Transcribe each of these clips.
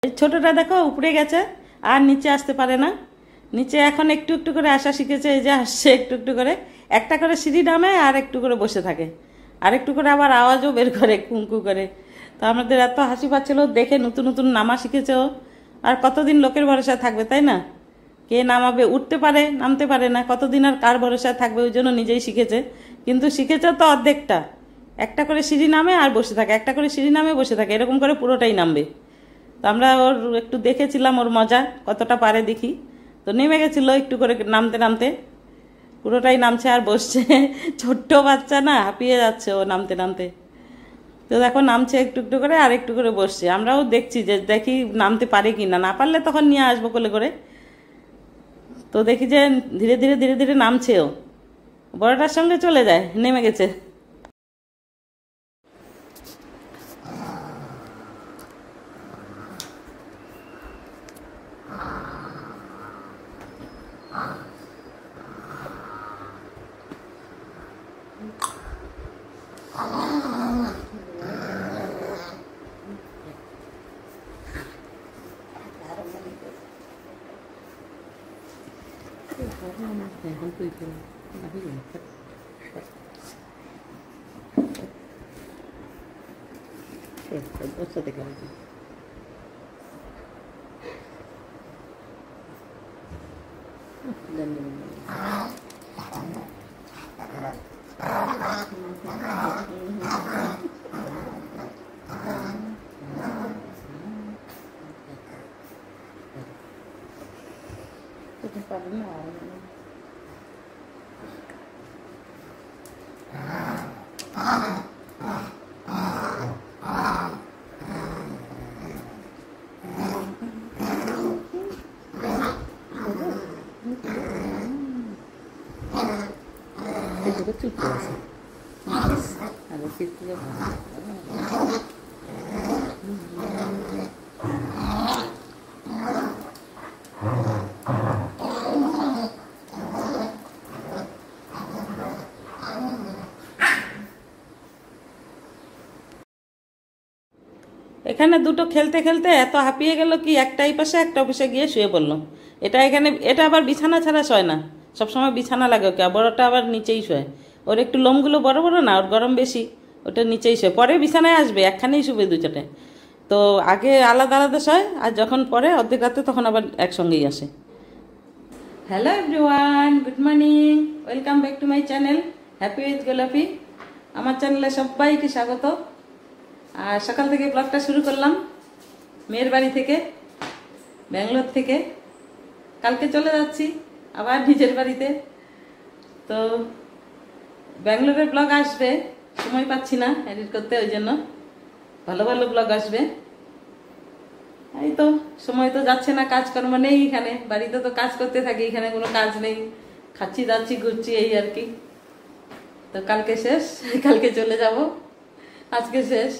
ছোটটা দেখো উপরে গেছে আর নিচে আসতে পারে না। নিচে এখন একটু একটু করে আসা শিখেছে, এই যে আসছে একটু একটু করে, একটা করে সিঁড়ি নামে আর একটু করে বসে থাকে, আর একটু করে আবার আওয়াজও বের করে কুঁকু করে। তো আমাদের এত হাসি পাচ্ছিল দেখে, নতুন নতুন নামা শিখেছে ও। আর কতদিন লোকের ভরসায় থাকবে, তাই না? কে নামাবে, উঠতে পারে নামতে পারে না, কতদিন আর কার ভরসায় থাকবে, ওই জন্য নিজেই শিখেছে। কিন্তু শিখেছে তো অর্ধেকটা, একটা করে সিঁড়ি নামে আর বসে থাকে, একটা করে সিঁড়ি নামে বসে থাকে, এরকম করে পুরোটাই নামবে। তো আমরা ওর একটু দেখেছিলাম ওর মজা কতটা পারে দেখি। তো নেমে গেছিলো একটু করে নামতে নামতে, পুরোটাই নামছে আর বসছে। ছোট্ট বাচ্চা না, হাঁপিয়ে যাচ্ছে ও নামতে নামতে। তো দেখো নামছে একটু একটু করে আর একটু করে বসছে, আমরাও দেখছি যে দেখি নামতে পারে কি না, না পারলে তখন নিয়ে আসবো কোলে করে। তো দেখি যে ধীরে ধীরে ধীরে ধীরে নামছে ও, বড়টার সঙ্গে চলে যায়, নেমে গেছে। এখন তুই বসাতে গেল পারবে না। চুপ করেছে আর এখানে দুটো খেলতে খেলতে এত হাঁপিয়ে গেল কি, একটা এই পাশে একটা অফিসে গিয়ে শুয়ে পড়লো। এটা এখানে, এটা আবার বিছানা ছাড়া শোয় না, সবসময় বিছানা লাগে ওকে। বড়টা আবার নিচেই শোয়, ওর একটু লোমগুলো বড় বড় না, ওর গরম বেশি, ওটা নিচেই শোয়। পরে বিছানায় আসবে, একখানেই শুবে দু চারটে। তো আগে আলাদা আলাদা শোয়, আর যখন পরে অর্ধেক রাতে তখন আবার একসঙ্গেই আসে। Hello everyone, good morning, welcome back to my channel happy with গোলাপি। আমার চ্যানেলে সবাইকে স্বাগত। আর সকাল থেকে ব্লগটা শুরু করলাম মেয়ের বাড়ি থেকে, ব্যাঙ্গালোর থেকে। কালকে চলে যাচ্ছি আবার নিজের বাড়িতে। তো ব্যাঙ্গালোরের ব্লগ আসবে, সময় পাচ্ছি না এডিট করতে, ওই জন্য ভালো ভালো ব্লগ আসবে। এই তো সময় তো যাচ্ছে না, কাজকর্ম নেই এখানে, বাড়িতে তো কাজ করতে থাকি, এখানে কোনো কাজ নেই, খাচ্ছি যাচ্ছি ঘুরছি এই আর কি। তো কালকে শেষ, কালকে চলে যাব, আজকে শেষ।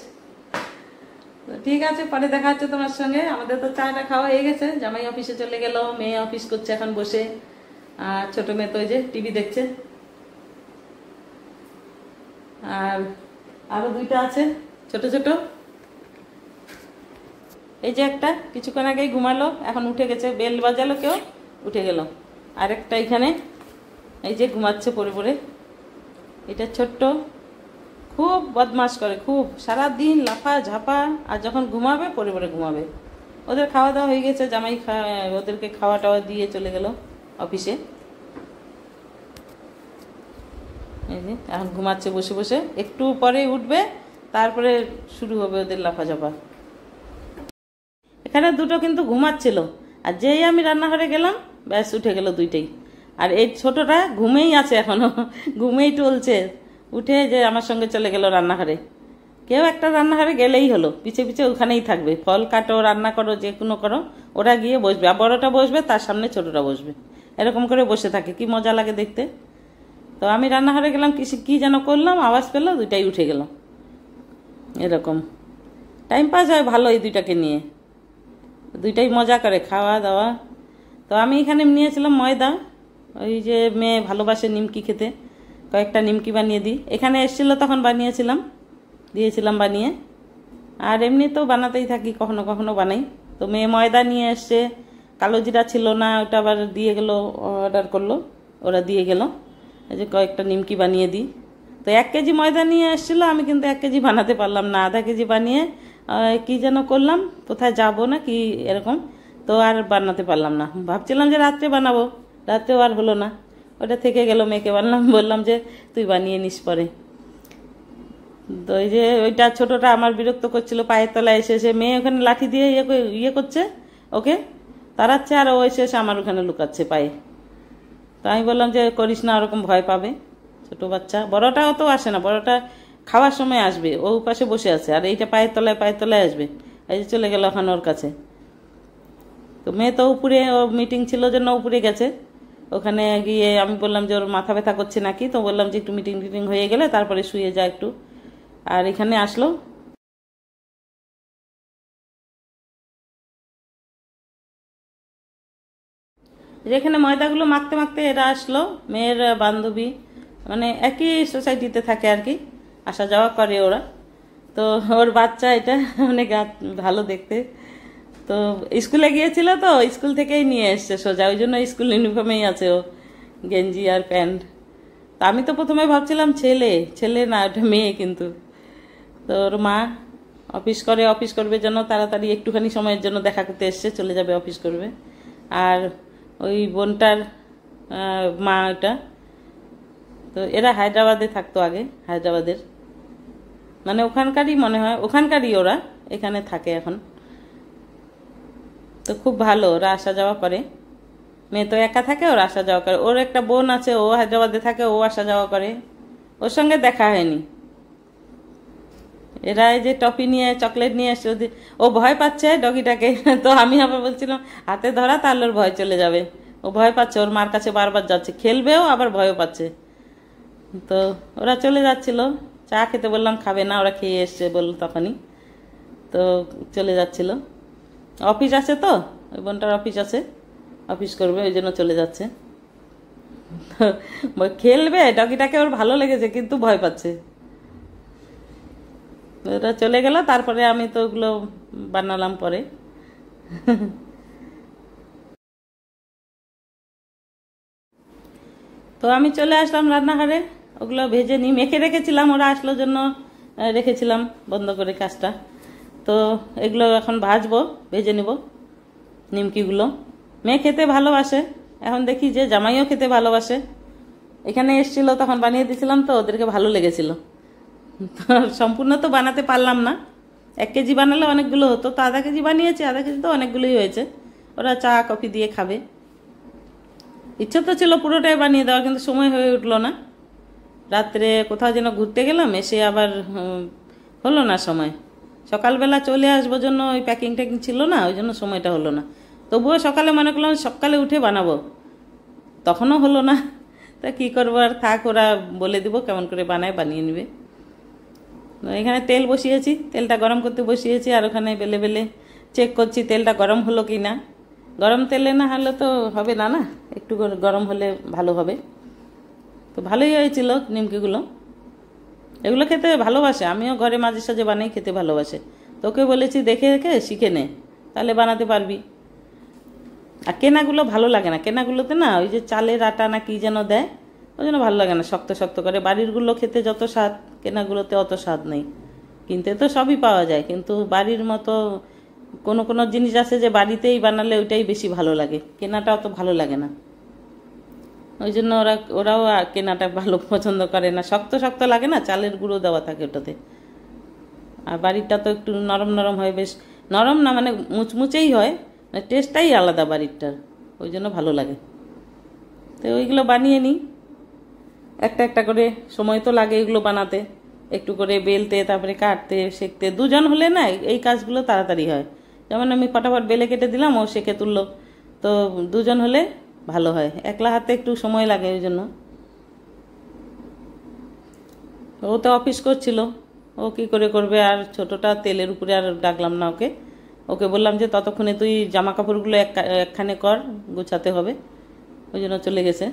তো ঠিক আছে, পরে দেখা হচ্ছে তোমার সঙ্গে। আমাদের তো চাটা খাওয়া হয়ে গেছে, জামাই অফিসে চলে গেল, মেয়ে অফিস করছে এখন বসে, আর ছোট মেয়ে তো ওই যে টিভি দেখছে। আর আরো দুইটা আছে ছোট ছোট, এই যে একটা কিছুক্ষণ আগেই ঘুমালো, এখন উঠে গেছে, বেল বাজালো কেউ, উঠে গেল। আর একটা এখানে এই যে ঘুমাচ্ছে পড়ে পড়ে, এটা ছোট্ট, খুব বদমাশ করে, খুব সারাদিন লাফা ঝাপা, আর যখন ঘুমাবে পড়ে পড়ে ঘুমাবে। ওদের খাওয়া দাওয়া হয়ে গেছে, জামাই ওদেরকে খাওয়া টাওয়া দিয়ে চলে গেল অফিসে। এই যে এখন ঘুমাচ্ছে বসে বসে, একটু পরে উঠবে, তারপরে শুরু হবে ওদের লাফাঝাপা। এখানে দুটো কিন্তু ঘুমাচ্ছিল, আর যেই আমি রান্নাঘরে গেলাম ব্যাস উঠে গেল দুইটাই। আর এই ছোটটা ঘুমেই আছে এখনো, ঘুমেই টলছে, উঠে যে আমার সঙ্গে চলে গেল রান্নাঘরে। কেউ একটা রান্নাঘরে গেলেই হলো, পিছে পিছে ওখানেই থাকবে, ফল কাটো, রান্না করো, যে কোনো করো, ওরা গিয়ে বসবে, আর বড়টা বসবে, তার সামনে ছোটটা বসবে, এরকম করে বসে থাকে, কি মজা লাগে দেখতে। তো আমি রান্নাঘরে গেলাম, কি যেন করলাম, আওয়াজ পেলো, দুইটাই উঠে গেল। এরকম টাইম পাস হয় ভালো এই দুইটাকে নিয়ে, দুইটাই মজা করে খাওয়া দাওয়া। তো আমি এখানে নিয়েছিলাম ময়দা, ওই যে মেয়ে ভালোবাসে নিমকি খেতে, কয়েকটা নিমকি বানিয়ে দিই, এখানে এসেছিলো তখন বানিয়েছিলাম, দিয়েছিলাম বানিয়ে। আর এমনি তো বানাতেই থাকি, কখনো কখনো বানাই। তো মেয়ে ময়দা নিয়ে এসছে, কালো জিরা ছিল না, ওটা আবার দিয়ে গেল, অর্ডার করলো, ওরা দিয়ে গেল। এই যে কয়েকটা নিমকি বানিয়ে দিই। তো 1 কেজি ময়দা নিয়ে এসেছিলো, আমি কিন্তু 1 কেজি বানাতে পারলাম না, আধা কেজি বানিয়ে কি যেন করলাম, কোথায় যাব না কি এরকম, তো আর বানাতে পারলাম না। ভাবছিলাম যে রাত্রে বানাবো, রাত্রেও আর হলো না, ওটা থেকে গেল। মেয়েকে বললাম যে তুই বানিয়ে নিস পরে। তো এই যে ওইটা ছোটটা আমার বিরক্ত করছিল, পায়ের তলায় এসে এসে মেয়ে ওখানে লাঠি দিয়ে ইয়ে করছে, ওকে তাড়াচ্ছে, আর ও এসে এসে আমার ওখানে লুকাচ্ছে পায়ে। তো আমি বললাম যে করিস না, ওরকম ভয় পাবে ছোট বাচ্চা। বড়টাও তো আসে না, বড়টা খাওয়ার সময় আসবে, ও পাশে বসে আছে, আর এইটা পায়ের তলায় আসবে। এই যে চলে গেল ওখানে ওর কাছে। তো মেয়ে তো উপরে, ও মিটিং ছিল জন্য উপরে গেছে। ওখানে গিয়ে আমি বললাম যে ওর মাথা ব্যথা করছে নাকি, তো বললাম যে একটু মিটিং টিটিং হয়ে গেলে তারপরে শুয়ে যা একটু। আর এখানে আসলো। যেখানে ময়দাগুলো মাখতে মাখতে এরা আসলো, মেয়ের বান্ধবী, মানে একই সোসাইটিতে থাকে আর কি, আসা যাওয়া করে ওরা। তো ওর বাচ্চা এটা অনেক ভালো দেখতে। তো স্কুলে গিয়েছিল, তো স্কুল থেকেই নিয়ে এসছে সোজা, ওই জন্য স্কুল ইউনিফর্মেই আছে ও, গেঞ্জি আর প্যান্ট। তা আমি তো প্রথমে ভাবছিলাম ছেলে, ছেলে না, ওটা মেয়ে কিন্তু। তো ওর মা অফিস করবে জন্য তাড়াতাড়ি একটুখানি সময়ের জন্য দেখা করতে এসছে, চলে যাবে অফিস করবে। আর ওই বোনটার মা ওটা, তো এরা হায়দ্রাবাদে থাকতো আগে, হায়দ্রাবাদের, মানে ওখানকারই মনে হয়, ওখানকারই ওরা, এখানে থাকে এখন। তো খুব ভালো, ওরা আসা যাওয়া করে। মেয়ে তো একা থাকে, ওরা আসা যাওয়া করে। ওর একটা বোন আছে, ও হায়দ্রাবাদে থাকে, ও আসা যাওয়া করে। ওর সঙ্গে দেখা হয়নি। এরা এই যে টপি নিয়ে, চকলেট নিয়ে এসে, ও ভয় পাচ্ছে ডগিটাকে। তো আমি আবার বলছিলাম হাতে ধরা, তাহলে ওর ভয় চলে যাবে। ও ভয় পাচ্ছে, ওর মার কাছে বারবার যাচ্ছে, খেলবেও আবার ভয়ও পাচ্ছে। তো ওরা চলে যাচ্ছিল, চা খেতে বললাম, খাবে না, ওরা খেয়ে এসছে বলল তখনই। তো চলে যাচ্ছিল, অফিস আছে তো, ওই বোনটার অফিস আছে, অফিস করবে, ওই জন্য চলে যাচ্ছে। খেলবে ডগিটাকে, ওর ভালো লেগেছে কিন্তু ভয় পাচ্ছে। ওরা চলে গেল, তারপরে আমি তো ওগুলো বানালাম পরে। তো আমি চলে আসলাম রান্নাঘরে, ওগুলো ভেজে নিই, মেখে রেখেছিলাম, ওরা আসলো জন্য রেখেছিলাম বন্ধ করে কাজটা। তো এগুলো এখন ভাজবো, ভেজে নিব নিমকিগুলো। মেয়ে খেতে ভালোবাসে, এখন দেখি যে জামাইও খেতে ভালোবাসে। এখানে এসছিল তখন বানিয়ে দিয়েছিলাম, তো ওদেরকে ভালো লেগেছিল। সম্পূর্ণ তো বানাতে পারলাম না, 1 কেজি বানালে অনেকগুলো হতো, তো আধা কেজি বানিয়েছি, আধা কেজি তো অনেকগুলোই হয়েছে। ওরা চা কফি দিয়ে খাবে। ইচ্ছে তো ছিল পুরোটাই বানিয়ে দেওয়ার, কিন্তু সময় হয়ে উঠলো না। রাত্রে কোথাও যেন ঘুরতে গেলাম, এসে আবার হলো না সময়। সকালবেলা চলে আসবো জন্য ওই প্যাকিং ট্যাকিং ছিল না, ওই জন্য সময়টা হলো না। তবুও সকালে মনে করলাম সকালে উঠে বানাবো, তখনও হলো না। তা কী করবো, আর থাক, ওরা বলে দিব কেমন করে বানায়, বানিয়ে নেবে। এখানে তেল বসিয়েছি, তেলটা গরম করতে বসিয়েছি, আর ওখানে বেলে বেলে চেক করছি তেলটা গরম হলো কি না। গরম তেলে না হলে তো হবে না, না একটু গরম হলে ভালো হবে। তো ভালোই হয়েছিল নিমকিগুলো। এগুলো খেতে ভালোবাসে, আমিও ঘরে মাঝে সাঝে বানাই, খেতে ভালোবাসে। তোকে বলেছি দেখে দেখে শিখে নে, তাহলে বানাতে পারবি। আর কেনাগুলো ভালো লাগে না, কেনাগুলোতে না ওই যে চালের আটা না কি যেন দেয়, ওই জন্য ভালো লাগে না, শক্ত শক্ত করে। বাড়িরগুলো খেতে যত স্বাদ, কেনাগুলোতে অত স্বাদ নেই। কিনতে তো সবই পাওয়া যায়, কিন্তু বাড়ির মতো কোনো কোনো জিনিস আছে যে বাড়িতেই বানালে ওইটাই বেশি ভালো লাগে, কেনাটা অত ভালো লাগে না। ওই জন্য ওরাও কেনাটা ভালো পছন্দ করে না, শক্ত শক্ত লাগে না, চালের গুঁড়ো দেওয়া থাকে ওটাতে। আর বাড়িটা তো একটু নরম নরম হয়, বেশ নরম না মানে মুচমুচেই হয়, মানে টেস্টটাই আলাদা বাড়িরটার, ওই জন্য ভালো লাগে। তো ওইগুলো বানিয়ে নিই একটা একটা করে, সময় তো লাগে এগুলো বানাতে, একটু করে বেলতে, তারপরে কাটতে, সেঁকতে। দুজন হলে না এই কাজগুলো তাড়াতাড়ি হয়। যেমন আমি ফটাফট বেলে কেটে দিলাম, ও সেঁকে তুললো। তো দুজন হলে ভালো হয়, একলা হাতে একটু সময় লাগে, ওই জন্য। ও তো অফিস করছিল, ও কি করে করবে, আর ছোটটা তেলের উপরে আর ডাকলাম না ওকে। ওকে বললাম যে ততক্ষণে তুই জামা কাপড়গুলো একখানে কর, গুছাতে হবে, ওই জন্য চলে গেছে।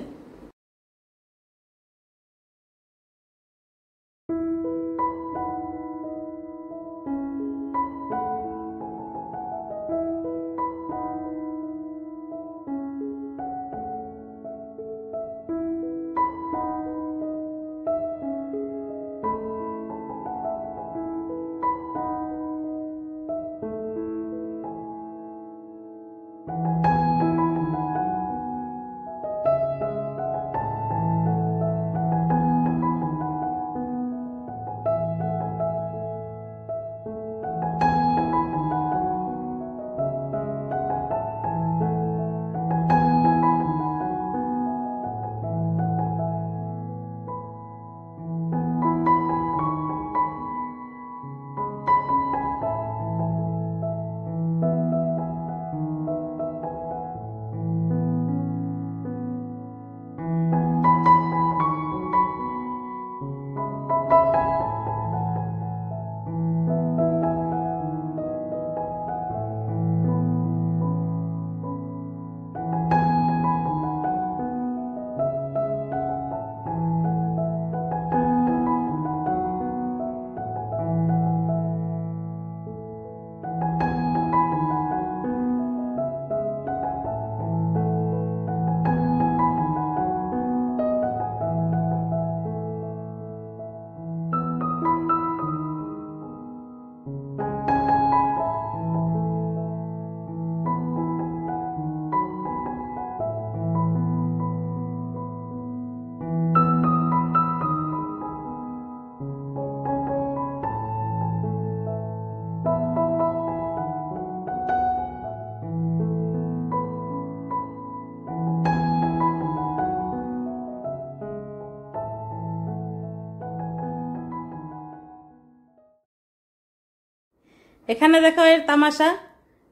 এখানে দেখো এর তামাশা,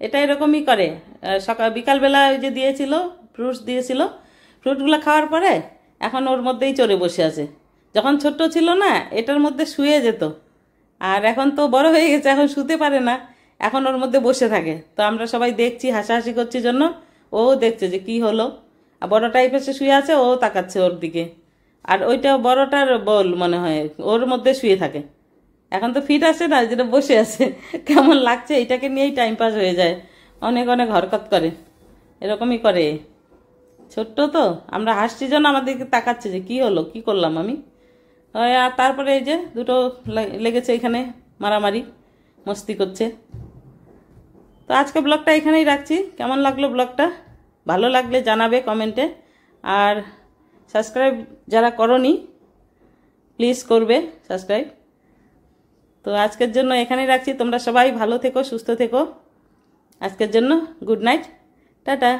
এটা এরকমই করে। সকাল বিকালবেলা ওই যে দিয়েছিল, ফ্রুটস দিয়েছিল, ফ্রুটগুলো খাওয়ার পরে এখন ওর মধ্যেই চড়ে বসে আছে। যখন ছোট্ট ছিল না এটার মধ্যে শুয়ে যেত, আর এখন তো বড় হয়ে গেছে, এখন শুতে পারে না, এখন ওর মধ্যে বসে থাকে। তো আমরা সবাই দেখছি, হাসাহাসি করছি জন্য ও দেখছে যে কি হলো। আর বড় টাইপের সে শুয়ে আছে, ও তাকাচ্ছে ওর দিকে। আর ওইটা বড়টার বল মনে হয়, ওর মধ্যে শুয়ে থাকে। এখন তো ফিট আছে না, যেটা বসে আছে, কেমন লাগছে এটাকে নিয়েই টাইম পাস হয়ে যায়, অনেক অনেক হরকত করে, এরকমই করে। ছোট্ট তো, আমরা হাসছি জন্য আমাদেরকে তাকাচ্ছে যে কি হলো, কি করলাম আমি। আর তারপরে এই যে দুটো লেগেছে এখানে মারামারি, মস্তি করছে। তো আজকে ব্লগটা এখানেই রাখছি। কেমন লাগলো ব্লগটা, ভালো লাগলে জানাবে কমেন্টে। আর সাবস্ক্রাইব যারা করনি প্লিজ করবে সাবস্ক্রাইব। তো আজকের জন্য এখানেই রাখছি। তোমরা সবাই ভালো থেকো, সুস্থ থেকো। আজকের জন্য গুড নাইট, টাটা।